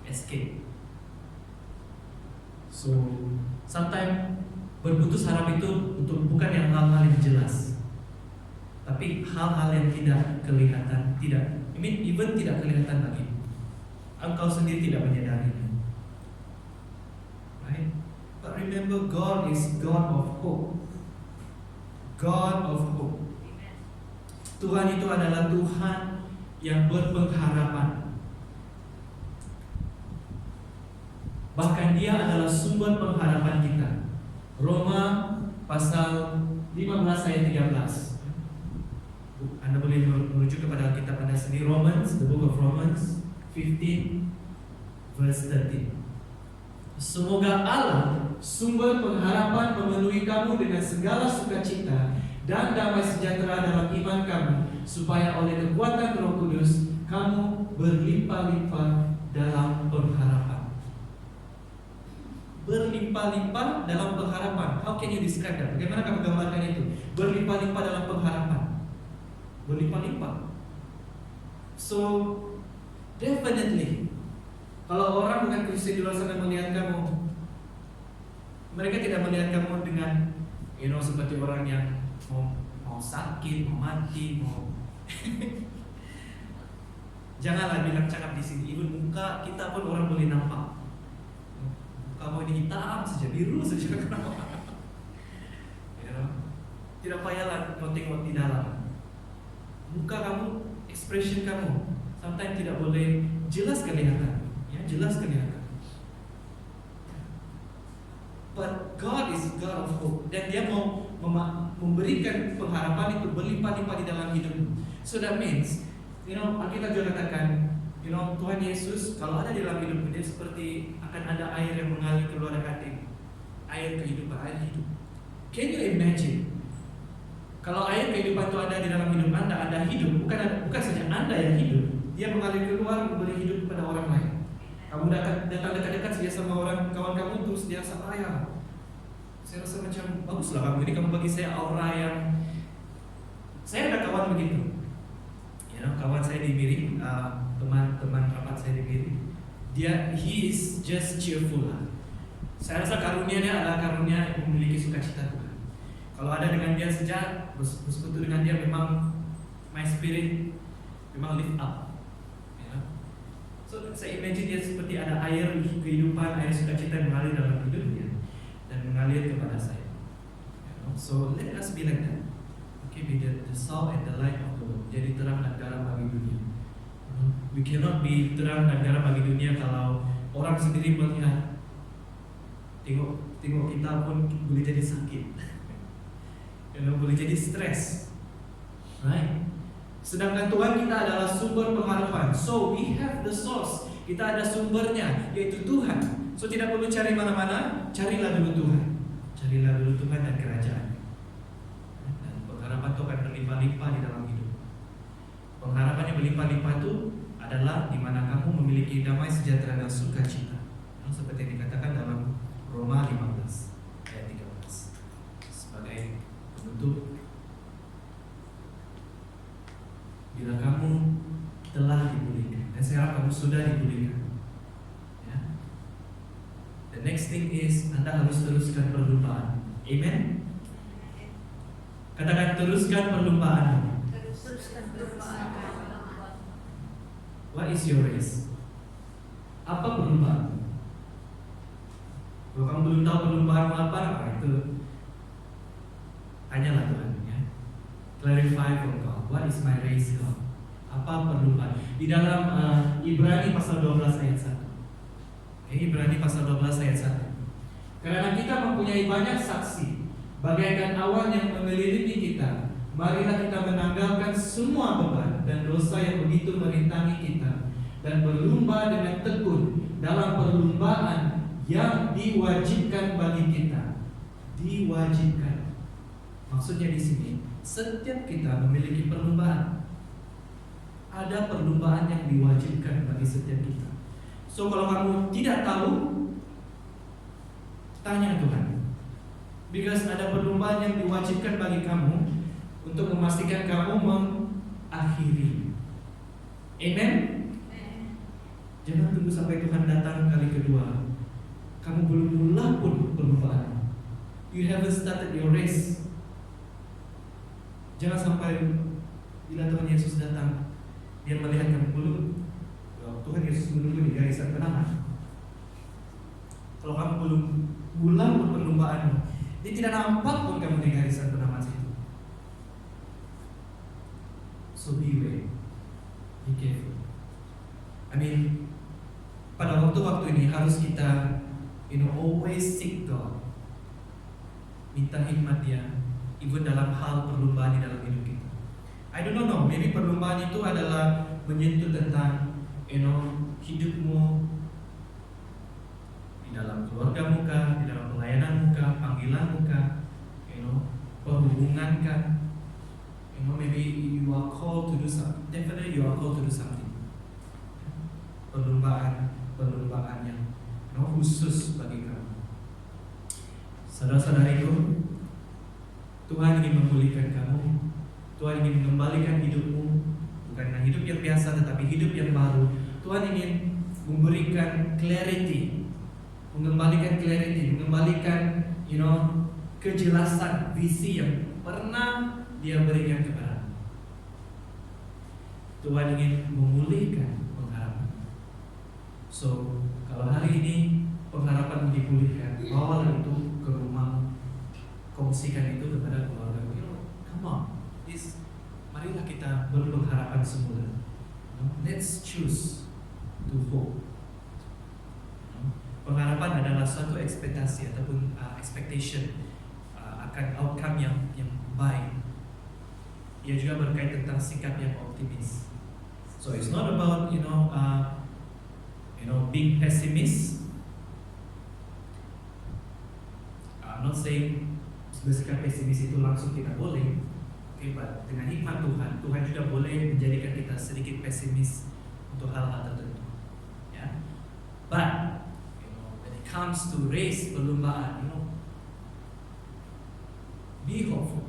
escape. So sometimes berputus harap itu untuk bukan yang hal-hal yang jelas, Tapi hal-hal yang tidak kelihatan, even tidak kelihatan lagi, engkau sendiri tidak menyadarinya. Right? But remember, God is God of hope. God of hope. Tuhan itu adalah Tuhan yang berpengharapan. Bahkan Dia adalah sumber pengharapan kita. Roma pasal 15 ayat 13. Anda boleh merujuk kepada kitab Anda sendiri, Romans, the book of Romans 15 verse 13. Semoga Allah, sumber pengharapan, memenuhi kamu dengan segala sukacita dan damai sejahtera dalam iman kamu, supaya oleh kekuatan Roh Kudus kamu berlimpah-limpah dalam pengharapan. Berlimpah-limpah dalam pengharapan. How can you describe that? Bagaimana kamu gambarkan itu? Berlimpah-limpah dalam pengharapan. Berlimpah-limpah. So definitely, kalau orang bukan Kristen di luar sana melihat kamu, mereka tidak melihat kamu dengan seperti orang yang mau sakit, mau mati, mau janganlah bilang cakap di sini. Even muka kita pun orang boleh nampak. Kamu ini hitam saja, biru saja. Tidak payahlah kau tengok di dalam. Muka kamu, expression kamu, sometimes tidak boleh jelas kelihatan. Jelas kelihatan. But God is God of hope, dan Dia mau memberikan pengharapan itu berlimpah-limpah di dalam hidupmu. So that means, Alkitab juga katakan, Tuhan Yesus kalau ada di dalam hidupmu, Dia seperti akan ada air yang mengalir keluar dari hati, air kehidupan, air hidup. Can you imagine? Kalau air kehidupan itu ada di dalam hidup Anda, Anda hidup, bukan saja Anda yang hidup, Dia mengalir keluar memberi hidup kepada orang lain. Kamu datang dekat-dekat saja sama orang kawan kamu, terus dia rasa saya rasa macam baguslah kamu ini, kamu bagi saya aura yang, saya ada kawan begitu. Kawan saya di Miri, teman rapat saya di Miri, he is just cheerful lah. Saya rasa karunia dia adalah karunia memiliki sukacita Tuhan. Kalau ada dengan dia sejak bersekutu dengan dia, memang my spirit memang lift up. So saya imagine dia seperti ada air kehidupan, air sukacita yang mengalir dalam hidupnya dan mengalir kepada saya. So let us be like that. Okay, be the salt and the light of the world. Jadi terang dan garam bagi dunia. We cannot be terang dan garam bagi dunia kalau orang sendiri melihat, tengok kita pun boleh jadi sakit, boleh jadi stres, right? Sedangkan Tuhan kita adalah sumber pengharapan. So we have the source. Kita ada sumbernya, yaitu Tuhan. So tidak perlu cari mana-mana, carilah dulu Tuhan. Carilah dulu Tuhan dan kerajaan. Dan pengharapan itu akan berlimpah-limpah di dalam hidup. Pengharapan yang berlimpah-limpah itu adalah di mana kamu memiliki damai sejahtera dan sukacita. Seperti yang dikatakan dalam Roma 15 ayat 13. Sebagai penutup, bila kamu telah dipulihkan, dan saya harap kamu sudah dipulihkan, the next thing is Anda harus teruskan perlumbaan. Amen. Katakan teruskan perlumbaan. What is your race? Apa perlumbaan? Kalau kamu belum tahu perlumbaan apa, itu tanyalah Tuhan. Clarify for God. What is my race, God? Apa perlumbaan? Di dalam Ibrani pasal 12 ayat 1. Ibrani pasal 12 ayat 1. Karena kita mempunyai banyak saksi, bagaikan awan yang mengelilingi kita, marilah kita menanggalkan semua beban dan dosa yang begitu merintangi kita, dan berlumba dengan tekun dalam perlumbaan yang diwajibkan bagi kita. Diwajibkan. Maksudnya di sini, setiap kita memiliki perlumbaan. Ada perlumbaan yang diwajibkan bagi setiap kita. So kalau kamu tidak tahu, tanya Tuhan. Because ada perlumbaan yang diwajibkan bagi kamu untuk memastikan kamu mengakhiri. Amen? Jangan tunggu sampai Tuhan datang kali kedua. Kamu belum mulai pun perlumbaan. You haven't started your race. Jangan sampai bila Tuhan Yesus datang, dia melihat kamu dulu, Tuhan Yesus menunggu di garisan kemenangan. Kalau kamu belum pulang perlombaanmu, dia tidak nampak pun kamu di garisan kemenangan situ. So beware, be careful. I mean, pada waktu-waktu ini harus kita, always seek God, minta hikmat Dia, even dalam hal perlombaan di dalam hidup kita. I don't know, maybe perlombaan itu adalah menyentuh tentang, hidupmu di dalam keluargamu kah, di dalam pelayananmu kah, panggilanmu kah, perhubungan kah. Maybe you are called to do something. Definitely you are called to do something. Perlombaan yang khusus bagi kamu. Saudara-saudariku, Tuhan ingin memulihkan kamu. Tuhan ingin mengembalikan hidupmu, bukan hidup yang biasa tetapi hidup yang baru. Tuhan ingin memberikan clarity, mengembalikan kejelasan visi yang pernah Dia berikan kepada. Tuhan ingin memulihkan pengharapan. So, kalau hari ini pengharapan dipulihkan, bawalah itu ke rumah, kongsikan itu kepada keluarga. Come on, marilah kita berpengharapan semula. Let's choose to hope. Pengharapan adalah suatu ekspektasi ataupun expectation akan outcome yang baik. Ia juga berkait tentang sikap yang optimis. So it's not about being pessimist. I'm not saying bersikap pesimis itu langsung tidak boleh. Okay, but dengan hikmat Tuhan juga boleh menjadikan kita sedikit pesimis untuk hal-hal tertentu. Ya. But when it comes to race perlombaan, be hopeful.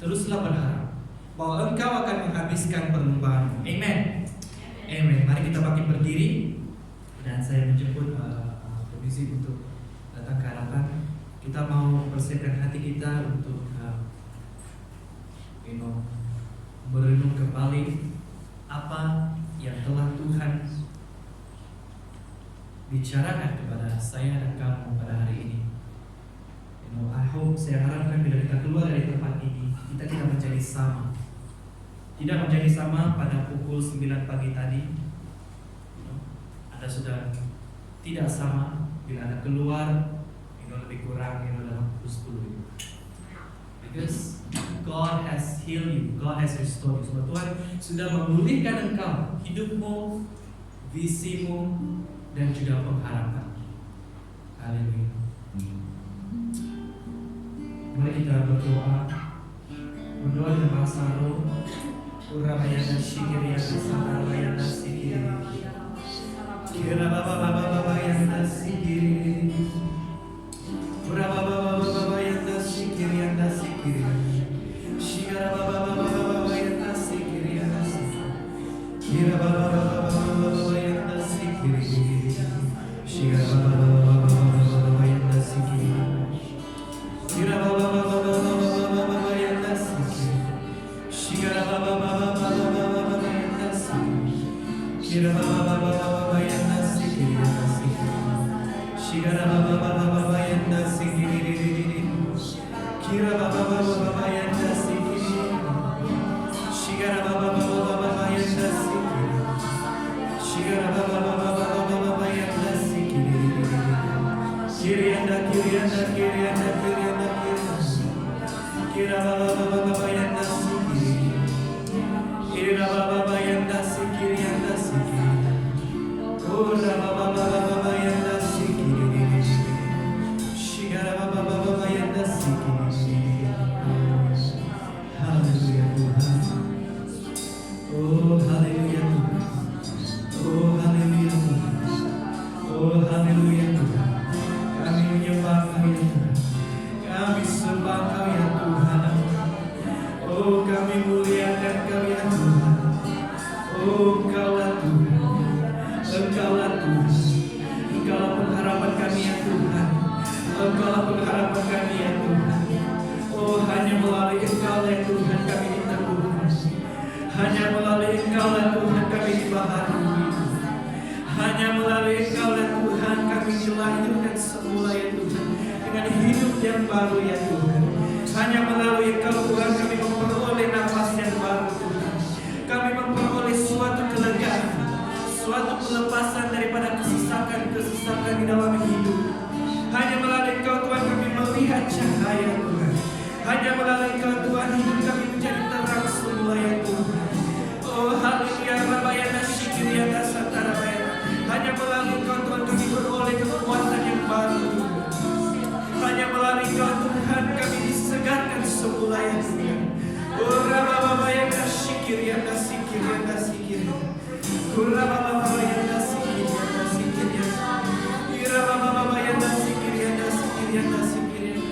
Teruslah berharap bahwa engkau akan menghabiskan perlombaanmu. Amen. Amen. Mari kita bangkit berdiri dan saya menjemput komisi untuk datang ke hadapan. Kita mau persiapkan hati kita untuk merenung kembali apa yang telah Tuhan bicarakan kepada saya dan kamu pada hari ini. I hope, saya harapkan bila kita keluar dari tempat ini, kita tidak menjadi sama. Tidak menjadi sama pada pukul 9 pagi tadi. Anda sudah tidak sama bila Anda keluar, lebih kurang dalam pukul 10 itu. Because God has healed you, God has restored you. Sebab Tuhan sudah memulihkan engkau, hidupmu, visimu, dan juga pengharapan. Haleluya. Mari kita berdoa dengan bahasa roh. Urabayana shikiri yasana sikiri. Kira baba yana sikiri. Urababa yana sikiri. Shikara baba yana sikiri. Kira baba yana sikiri. Shikara baba yana sikiri. Kira baba yana sikiri. Shikara baba yana sikiri. Kira baba yana sikiri. Shikara baba yana sikiri. Kira baba yana sikiri. Shikara baba yana sikiri. Shikara baba yana sikiri. Kirianda Kira baba yana sikiri. Kira baba yana sikiri yana sikiri. Ora baba yana sikiri. Shigara baba yana sikiri. Haleluya Tuhan. Oh haleluya Tuhan. Oh haleluya Tuhan. Oh haleluya Tuhan. Kami menyembah Kau ya Tuhan. Kami sembah Kau ya Tuhan. Oh kami muliakan Kau ya Tuhan. Oh Engkaulah Tuhan. Engkaulah Tuhan. Engkaulah pengharapan kami ya Tuhan. Engkaulah pengharapan kami ya Tuhan. Oh hanya melalui Engkau ya Tuhan kami minta Hanya melalui Engkau-lah Tuhan kami dibaharui. Hanya melalui Engkau-lah Tuhan kami dilahirkan semula ya Tuhan, dengan hidup yang baru ya Tuhan. Hanya melalui Engkau Tuhan kami memperoleh nafas yang baru Tuhan. Kami memperoleh suatu kelegaan, suatu pelepasan daripada kesesakan di dalam hidup. Hanya melalui Engkau Tuhan kami melihat cahaya Tuhan. Hanya melalui Engkau Tuhan hidup kami menjadi terang semula ya Tuhan. Oh haleluya, Rabayana Syikiriana Santarabayana. Hanya melalui Engkau Tuhan kami beroleh kekuatan yang baru. Hanya melalui Engkau Tuhan kami disegarkan semula ya Tuhan. Oh Rabayana Syikiriana Sikiriana Sikiriana. Oh Rabayana Sikiriana Sikiriana. Rabayana Sikiriana Sikiriana Sikiriana.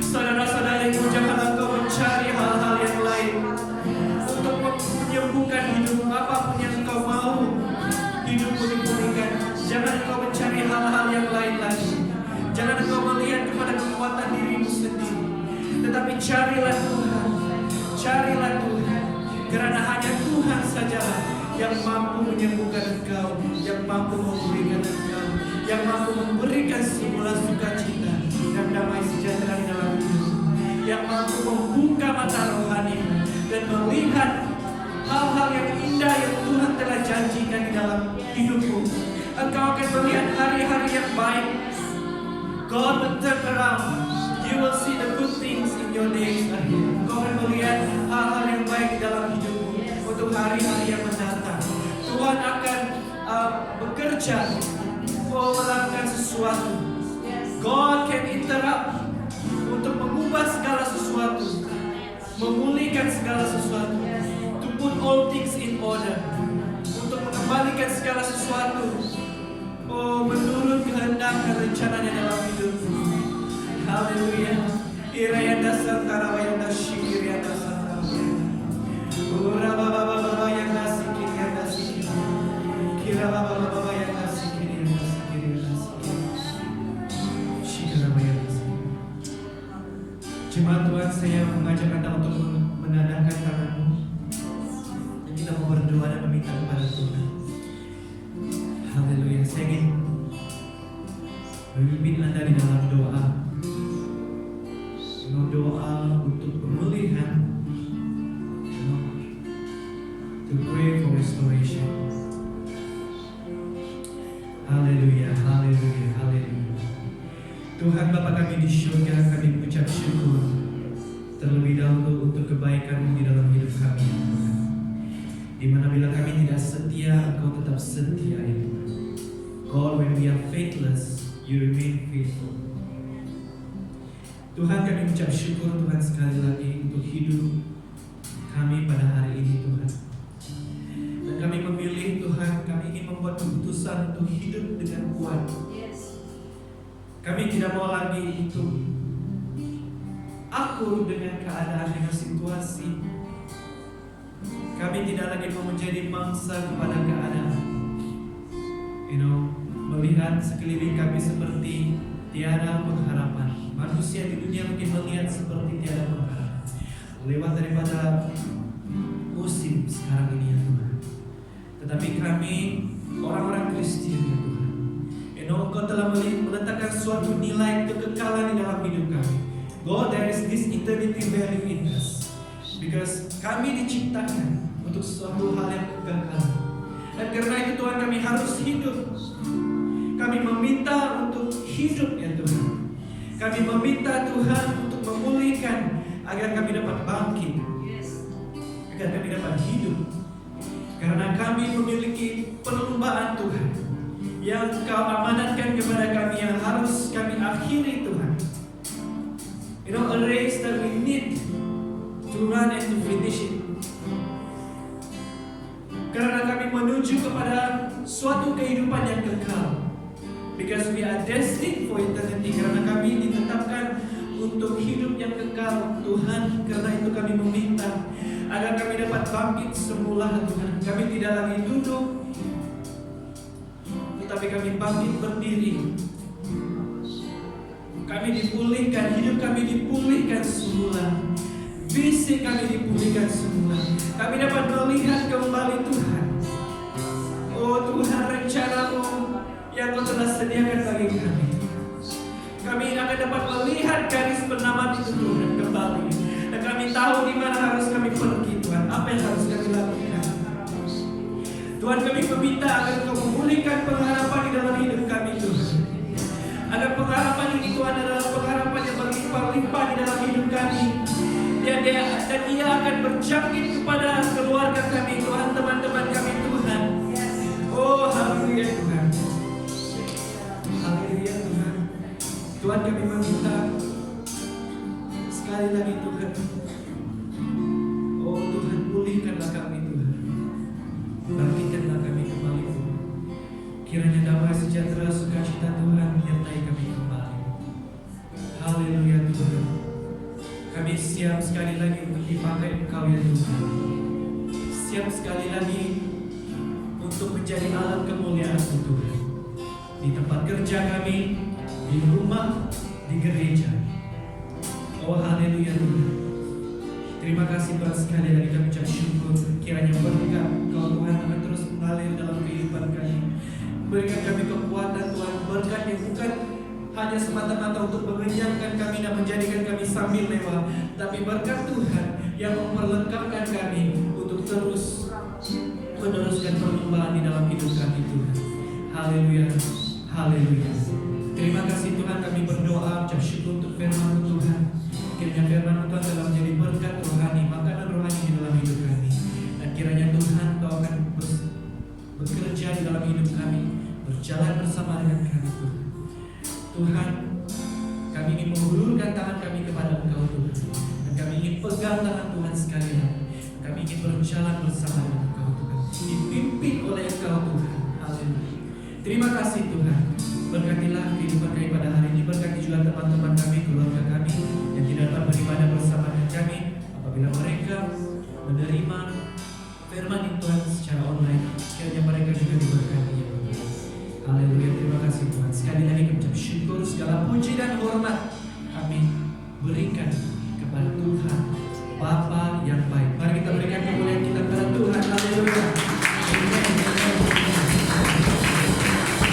Saudara-saudariku, jangan engkau mencari hal-hal yang lain untuk menyembuhkan hidup. Apapun yang engkau mau hidupmu dipulihkan, jangan engkau mencari hal-hal yang lain lagi. Jangan engkau melihat kepada kekuatan dirimu sendiri, tetapi carilah Tuhan. Carilah Tuhan, karena hanya Tuhan sajalah yang mampu menyembuhkan engkau, yang mampu memulihkan engkau, yang mampu memberikan semula sukacita dan damai sejahtera di dalam hidup, yang mampu membuka mata rohani dan melihat hal-hal yang indah yang Tuhan telah janjikan di dalam hidupmu. Engkau akan melihat hari-hari yang baik. God will turn around. You will see the good things in your days ahead. Engkau akan melihat hal-hal yang baik di dalam hidupmu untuk hari-hari yang mendatang. Tuhan akan bekerja melakukan sesuatu. God can interrupt untuk mengubah segala sesuatu, memulihkan segala sesuatu, to put all things in order, untuk mengembalikan segala sesuatu, menurut kehendak dan rencananya dalam hidupmu. Haleluya. Irayanda santara wayanda syikiriyanda santara. Ura baba baba yanda sikiriyanda sikiriyanda. Kira baba baba yanda sikiriyanda sikiriyanda sikiriyanda. Shikara wayanda sikiriyanda. Jemaat Tuhan, saya mengajak Anda untuk menadahkan tanganmu dan kita mau berdoa dan meminta kepada Tuhan. Haleluya. Saya ingin memimpin Anda di dalam doa. Doa untuk pemulihan, to pray for restoration. Haleluya, haleluya, haleluya. Tuhan Bapa kami di surga, kami mengucap syukur terlebih dahulu untuk kebaikan-Mu di dalam hidup kami, Tuhan. Di mana bila kami tidak setia, Engkau tetap setia, ya Tuhan. God, when we are faithless, You remain faithful. Tuhan, kami mengucap syukur Tuhan sekali lagi untuk hidup kami pada hari ini Tuhan. Dan kami memilih Tuhan, kami ingin membuat keputusan untuk hidup dengan kuat. Kami tidak mau lagi untuk akur dengan keadaan, dengan situasi. Kami tidak lagi mau menjadi mangsa kepada keadaan. Melihat sekeliling kami seperti tiada pengharapan. Manusia di dunia mungkin melihat seperti tiada pengharapan lewat daripada musim sekarang ini ya Tuhan. Tetapi kami orang-orang Kristen ya Tuhan, Engkau telah meletakkan suatu nilai kekekalan di dalam hidup kami. God, there is this eternity value in us, because kami diciptakan untuk suatu hal yang kekal. Dan karena itu Tuhan, kami harus hidup. Kami meminta untuk hidup ya Tuhan. Kami meminta Tuhan untuk memulihkan agar kami dapat bangkit, agar kami dapat hidup. Karena kami memiliki perlombaan Tuhan yang Kau amanatkan kepada kami, yang harus kami akhiri Tuhan. A race that we need to run and to finish it. Karena kami menuju kepada suatu kehidupan yang kekal. Because we are destined for eternity. Karena kami ditetapkan untuk hidup yang kekal Tuhan. Karena itu kami meminta agar kami dapat bangkit semula Tuhan. Kami tidak lagi duduk, tetapi kami bangkit berdiri. Kami dipulihkan, hidup kami dipulihkan semula. Fisik kami dipulihkan semula. Kami dapat melihat kembali Tuhan. Oh Tuhan, rencana-Mu yang Kau telah sediakan bagi kami. Kami akan dapat melihat garis penamaan itu Tuhan kembali. Dan kami tahu di mana harus kami pergi Tuhan, apa yang harus kami lakukan. Tuhan, kami meminta agar Kau memulihkan pengharapan di dalam hidup kami Tuhan. Agar pengharapan ini Tuhan adalah pengharapan yang berlimpah-limpah di dalam hidup kami. Dan ia akan berjangkit kepada keluarga kami Tuhan, teman-teman kami Tuhan. Oh haleluya Tuhan. Haleluya Tuhan. Tuhan, kami meminta sekali lagi Tuhan. Oh Tuhan, pulihkanlah kami Tuhan. Bangkitkanlah kami kembali Tuhan. Kiranya damai sejahtera sukacita Tuhan menyertai kami kembali. Haleluya Tuhan. Kami siap sekali lagi untuk dipakai Engkau ya Tuhan. Siap sekali lagi untuk menjadi alat kemuliaan-Mu Tuhan. Di tempat kerja kami, di rumah, di gereja. Oh haleluya Tuhan. Terima kasih Tuhan, sekali lagi kami ucap syukur. Kiranya berkat Kau Tuhan akan terus mengalir dalam kehidupan kami. Berikan kami kekuatan Tuhan, berkat yang bukan hanya semata-mata untuk mengenyangkan kami dan menjadikan kami sambil mewah, tapi berkat Tuhan yang memperlengkapkan kami untuk terus meneruskan perlombaan di dalam hidup kami Tuhan. Haleluya, haleluya. Terima kasih Tuhan, kami berdoa ucap syukur untuk firman Tuhan. Kiranya firman Tuhan dalam menjadi berkat rohani, makanan rohani di dalam hidup kami. Dan kiranya Tuhan Kau akan bekerja di dalam hidup kami, berjalan bersama dengan kami Tuhan. Tuhan, kami ingin mengulurkan tangan kami kepada Engkau Tuhan. Dan kami ingin pegang tangan Tuhan sekali lagi. Kami ingin berjalan bersama dengan Engkau Tuhan, dipimpin oleh Engkau Tuhan. Haleluya. Terima kasih Tuhan. Berkatilah kehidupan kami pada hari ini. Berkati juga teman-teman kami, keluarga kami yang tidak dapat beribadah bersama dengan kami. Apabila mereka menerima firman Tuhan secara online, kiranya mereka juga diberkati. Haleluya, terima kasih Tuhan. Sekali lagi kami ucap syukur, segala puji dan hormat kami berikan